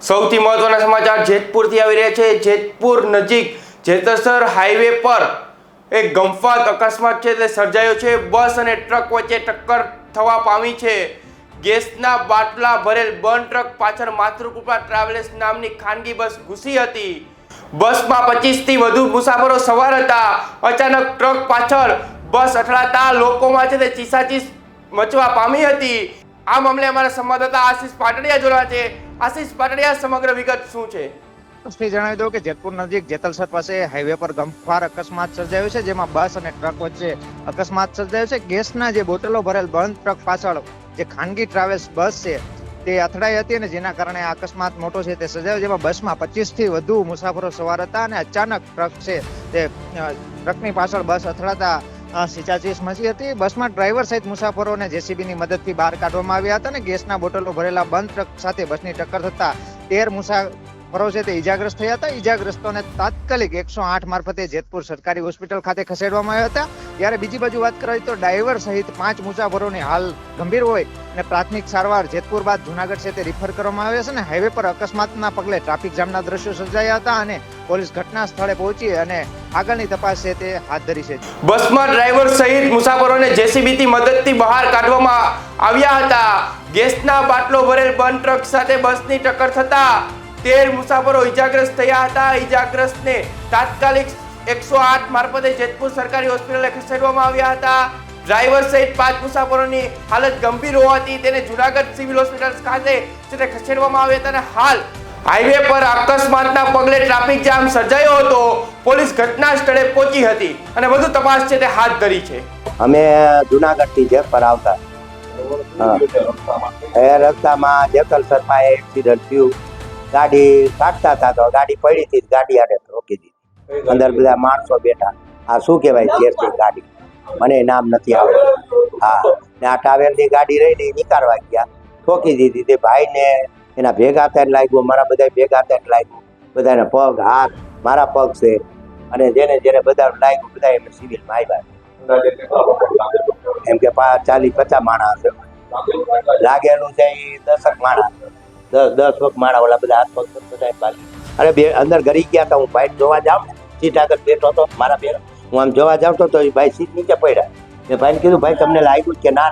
સૌથી મહત્વના સમાચાર જેતપુરથી આવી રહ્યા છે। જેતપુર નજીક જેતસર હાઈવે પર એક ગમફાત અકસ્માત છે તે સર્જાયો છે। બસ અને ટ્રક વચ્ચે ટક્કર થવા પામી છે। ગેસના બાટલા ભરેલ બંધ ટ્રક પાછળ માતૃકૃપા ટ્રાવેલ્સ નામની ખાનગી બસ ઘૂસી હતી। બસમાં 25 થી વધુ મુસાફરો સવાર હતા। અચાનક ટ્રક પાછળ બસ અથડાતા લોકોમાં છે તે ચીસાચીસ મચવા પામી હતી। આ મામલે અમારા સંવાદદાતા આશીષ પાટડિયા જોડાયા છે। આશીષ પાટડિયા, સમગ્ર વિગત શું છે? જણાવી દઉં કે જેતપુર નજીક જેતલસર પાસે હાઈવે પર ગમખ્વાર અકસ્માત સર્જાયો છે, જેમાં બસ અને ટ્રક વચ્ચે અકસ્માત સર્જાયો છે। ગેસના જે બોટલો ભરેલ બંધ ટ્રક પાછળ જે ખાનગી ટ્રાવેલ્સ બસ છે તે અથડાઈ હતી અને જેના કારણે આ અકસ્માત મોટો છે તે સર્જાયો, જેમાં બસમાં 25 થી વધુ મુસાફરો સવાર હતા અને અચાનક ટ્રક છે તે ટ્રકની પાછળ બસ અથડાતા ચીસાચીસ મચી હતી। બસમાં ડ્રાઈવર સહિત મુસાફરોને જેસીબીની મદદથી બહાર કાઢવામાં આવ્યા હતા અને ગેસના બોટલો ભરેલા બંધ ટ્રક સાથે બસની ટક્કર થતા 13 મુસાફરો છે તે ઈજાગ્રસ્ત થયા હતા। ઈજાગ્રસ્તોને તાત્કાલિક 108 મારફતે જેતપુર સરકારી હોસ્પિટલ ખાતે ખસેડવામાં આવ્યા હતા। ત્યારે બીજી બાજુ વાત કરીએ તો ડ્રાઈવર સહિત 5 મુસાફરોની હાલ ગંભીર હોય અને પ્રાથમિક સારવાર જેતપુર બાદ જુનાગઢ છે તે રિફર કરવામાં આવ્યા છે અને હાઈવે પર અકસ્માતના પગલે ટ્રાફિક જામના દ્રશ્યો સર્જાયા હતા અને પોલીસ ઘટના સ્થળે પહોંચી અને આગળની તપાસ છે તે હાથ ધરી છે। બસમાં ડ્રાઈવર સહિત મુસાફરોને જેસીબીથી મદદથી બહાર કાઢવામાં આવ્યા હતા। ગેસના બાટલો ભરેલ બંધ ટ્રક સાથે બસની ટક્કર થતા 13 મુસાફરો ઈજાગ્રસ્ત થયા હતા। ઈજાગ્રસ્તને તાત્કાલિક 108 મારફતે જેતપુર સરકારી હોસ્પિટલે ખસેડવામાં આવ્યા હતા। ડ્રાઈવર સહિત 5 મુસાફરોની હાલત ગંભીર હોવાથી તેને જુનાગઢ સિવિલ હોસ્પિટલ ખાતે ખસેડવામાં આવ્યા હતા અને હાલ હાઈવે પર અકસ્માતના પગલે ટ્રાફિક જામ સર્જાયો હતો। પોલીસ ઘટના સ્થળે પહોંચી હતી અને વધુ તપાસ છે તે હાથ ધરી છે। અમે જુનાગઢ થી જેતપુર આવતા એ રસ્તામાં જેતલસરમાં એક્સિડન્ટ થયું। ગાડી કાઢતા હતા તો ગાડી પડી હતી, ગાડી આડે રોકી દીધી। અંદર બધા માણસો બેઠા। આ શું કહેવાય ગેસની ગાડી, મને નામ નથી આવડતું। હા, ને આ ટાવેલની ગાડી રહીને નીકાળવા ગયા, ઠોકી દીધી। તે ભાઈને એના ભેગા થઈને લાગ્યું, મારા બધા ભેગા થઈને લાગ્યું, બધાને પગ હાથ, મારા પગ છે અને જેને જેને બધા લાગ્યું બધા એમ સિવિલમાં આવ્યા। એમ કે 40-50 માણસ લાગેલું છે, એ 10 માણસ, 10 માણસ ઓલા બધા હાથ પગ બધા ભાગી। અરે બે અંદર ઘરી ગયા હતા, હું ભાઈ જોવા જાઉં ને સીટ આગળ બેઠો હતો મારા ભેગા, હું આમ જોવા જાઉં તો એ ભાઈ સીટ નીચે પડ્યા। મેં ભાઈને કીધું, ભાઈ તમને લાગ્યું કે ના?